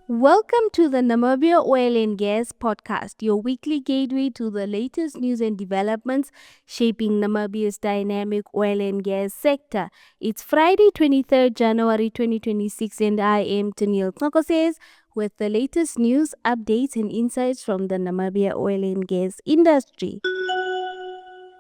Welcome to the Namibia Oil and Gas podcast, your weekly gateway to the latest news and developments shaping Namibia's dynamic oil and gas sector. It's Friday, 23rd January 2026, and I am Taniel Tnokoses with the latest news, updates, and insights from the Namibia oil and gas industry.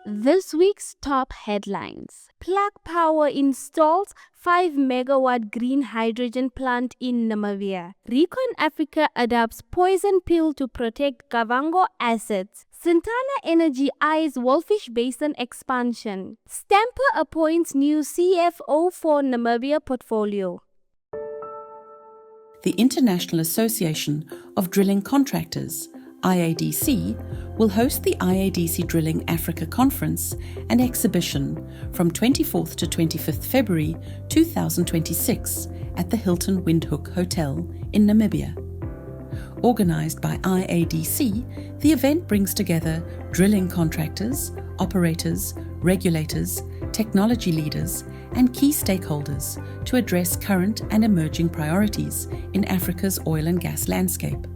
This week's top headlines. Plug Power installs 5 megawatt green hydrogen plant in Namibia. ReconAfrica adopts poison pill to protect Kavango assets. Sintana Energy eyes Walvis Basin expansion. Stamper appoints new CFO for Namibia Portfolio. The International Association of Drilling Contractors, IADC, will host the IADC Drilling Africa Conference and exhibition from 24th to 25th February 2026 at the Hilton Windhoek Hotel in Namibia. Organised by IADC, the event brings together drilling contractors, operators, regulators, technology leaders, and key stakeholders to address current and emerging priorities in Africa's oil and gas landscape.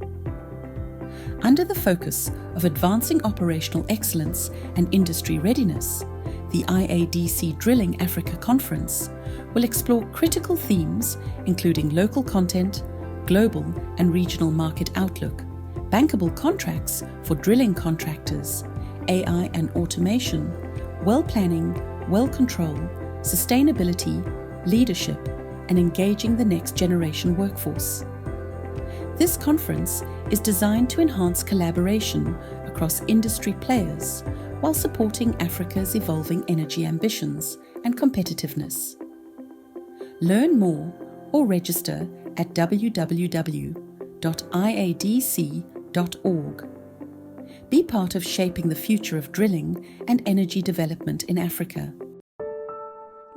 Under the focus of advancing operational excellence and industry readiness, the IADC Drilling Africa Conference will explore critical themes including local content, global and regional market outlook, bankable contracts for drilling contractors, AI and automation, well planning, well control, sustainability, leadership, and engaging the next generation workforce. This conference is designed to enhance collaboration across industry players while supporting Africa's evolving energy ambitions and competitiveness. Learn more or register at www.iadc.org. Be part of shaping the future of drilling and energy development in Africa.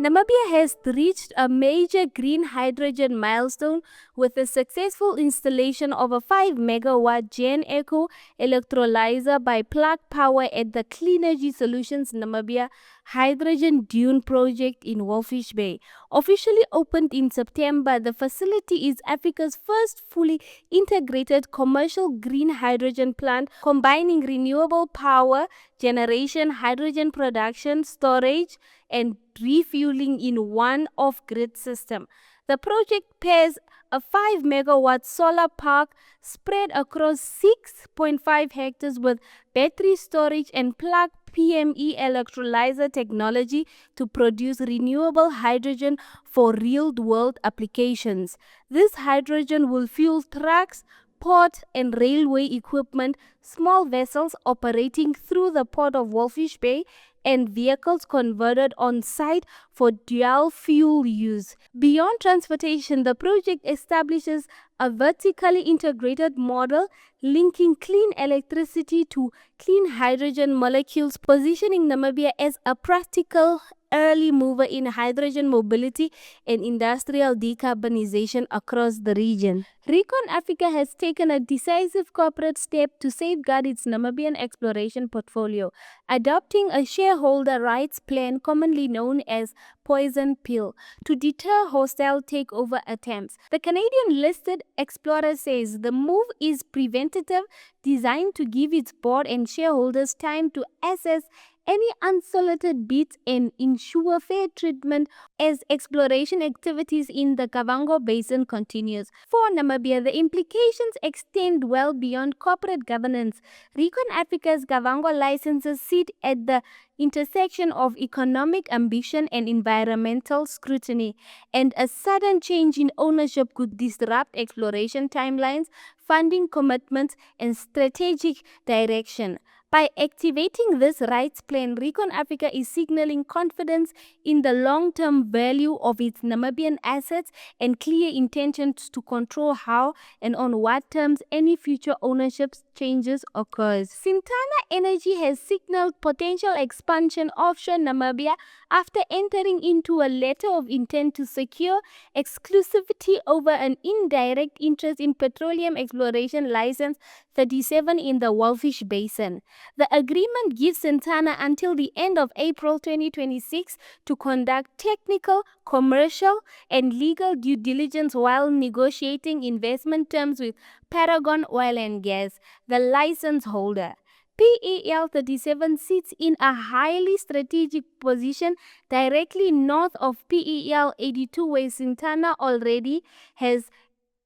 Namibia has reached a major green hydrogen milestone with the successful installation of a 5 megawatt Gen Eco electrolyzer by Plug Power at the Clean Energy Solutions Namibia Hydrogen Dune project in Walvis Bay. Officially opened in September, the facility is Africa's first fully integrated commercial green hydrogen plant combining renewable power generation, hydrogen production, storage, and refueling in one off-grid system. The project pairs a 5 megawatt solar park spread across 6.5 hectares with battery storage and plug PME electrolyzer technology to produce renewable hydrogen for real-world applications. This hydrogen will fuel trucks, port and railway equipment, small vessels operating through the port of Walvis Bay, and vehicles converted on site for dual fuel use. Beyond transportation, the project establishes a vertically integrated model linking clean electricity to clean hydrogen molecules, positioning Namibia as a practical early mover in hydrogen mobility and industrial decarbonization across the region. ReconAfrica has taken a decisive corporate step to safeguard its Namibian exploration portfolio, adopting a shareholder rights plan commonly known as Poison Pill to deter hostile takeover attempts. The Canadian-listed explorer says the move is preventative, designed to give its board and shareholders time to assess any unsolicited bids and ensure fair treatment as exploration activities in the Kavango Basin continues. For Namibia, the implications extend well beyond corporate governance. ReconAfrica's Kavango licenses sit at the intersection of economic ambition and environmental scrutiny, and a sudden change in ownership could disrupt exploration timelines, funding commitments, and strategic direction. By activating this rights plan, ReconAfrica is signaling confidence in the long-term value of its Namibian assets and clear intentions to control how and on what terms any future ownership changes occurs. Sintana Energy has signaled potential expansion offshore Namibia after entering into a letter of intent to secure exclusivity over an indirect interest in petroleum exploration license 37 in the Walvis Basin. The agreement gives Sintana until the end of April 2026 to conduct technical, commercial, and legal due diligence while negotiating investment terms with Paragon Oil and Gas, the license holder. PEL 37 sits in a highly strategic position directly north of PEL 82, where Sintana already has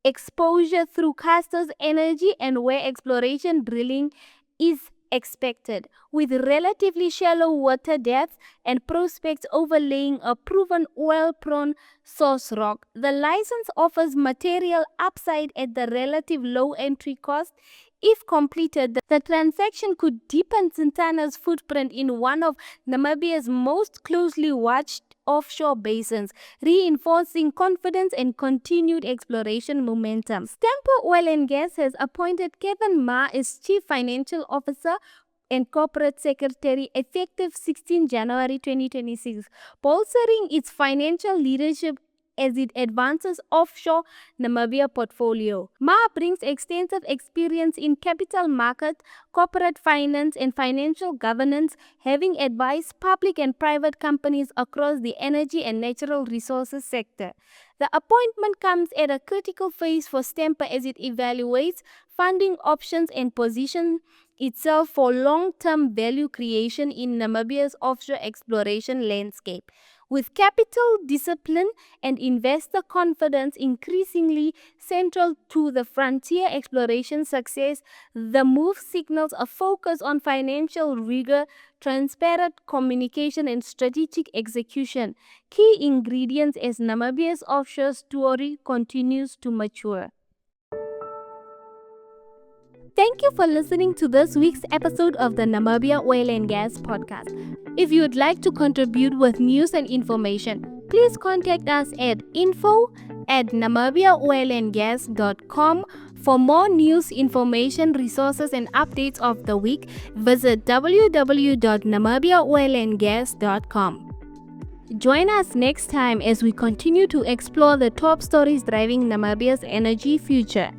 exposure through Castor's energy and where exploration drilling is expected, with relatively shallow water depths and prospects overlaying a proven oil-prone source rock. The license offers material upside at the relative low entry cost. If completed, the transaction could deepen Sintana's footprint in one of Namibia's most closely watched offshore basins, reinforcing confidence and continued exploration momentum. Namibia Oil and Gas has appointed Kevin Ma as Chief Financial Officer and Corporate Secretary effective 16 January 2026, bolstering its financial leadership as it advances offshore Namibia Portfolio. Ma brings extensive experience in capital market, corporate finance, and financial governance, having advised public and private companies across the energy and natural resources sector. The appointment comes at a critical phase for Stamper as it evaluates funding options and positions itself for long-term value creation in Namibia's offshore exploration landscape. With capital discipline and investor confidence increasingly central to the frontier exploration success, the move signals a focus on financial rigor, transparent communication, and strategic execution, key ingredients as Namibia's offshore story continues to mature. Thank you for listening to this week's episode of the Namibia Oil and Gas podcast. If you would like to contribute with news and information, please contact us at info@namibiaoilandgas.com. For more news, information, resources, and updates of the week, visit www.namibiaoilandgas.com. Join us next time as we continue to explore the top stories driving Namibia's energy future.